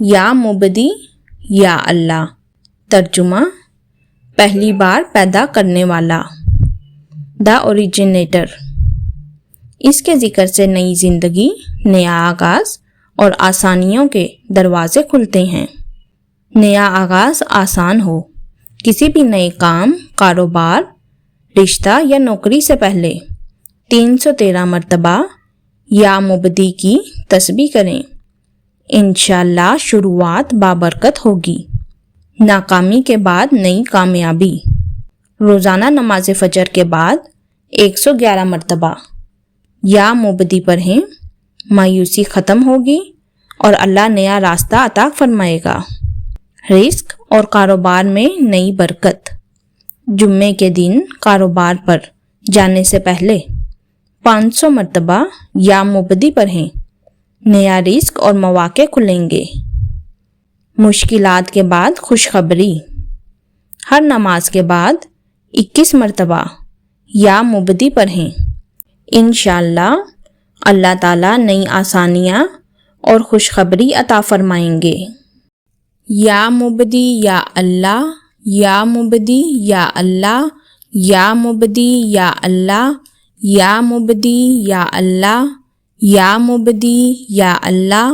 یا مبدی یا اللہ. ترجمہ: پہلی بار پیدا کرنے والا، دا اوریجنیٹر. اس کے ذکر سے نئی زندگی، نیا آغاز اور آسانیوں کے دروازے کھلتے ہیں. نیا آغاز آسان ہو. کسی بھی نئے کام، کاروبار، رشتہ یا نوکری سے پہلے 313 مرتبہ یا مبدی کی تسبیح کریں. انشاءاللہ شروعات بابرکت ہوگی. ناکامی کے بعد نئی کامیابی. روزانہ نماز فجر کے بعد 111 مرتبہ یا مبدی پڑھیں. مایوسی ختم ہوگی اور اللہ نیا راستہ عطا فرمائے گا. رزق اور کاروبار میں نئی برکت. جمعے کے دن کاروبار پر جانے سے پہلے 500 مرتبہ یا مبدی پڑھیں. نیا رزق اور مواقع کھلیں گے. مشکلات کے بعد خوشخبری. ہر نماز کے بعد 21 مرتبہ یا مبدی پڑھیں. انشاءاللہ اللہ تعالیٰ نئی آسانیاں اور خوشخبری عطا فرمائیں گے. یا مبدی یا اللہ، یا مبدی یا اللہ، یا مبدی یا اللہ، یا مبدی یا اللہ، یا مبدی یا اللہ.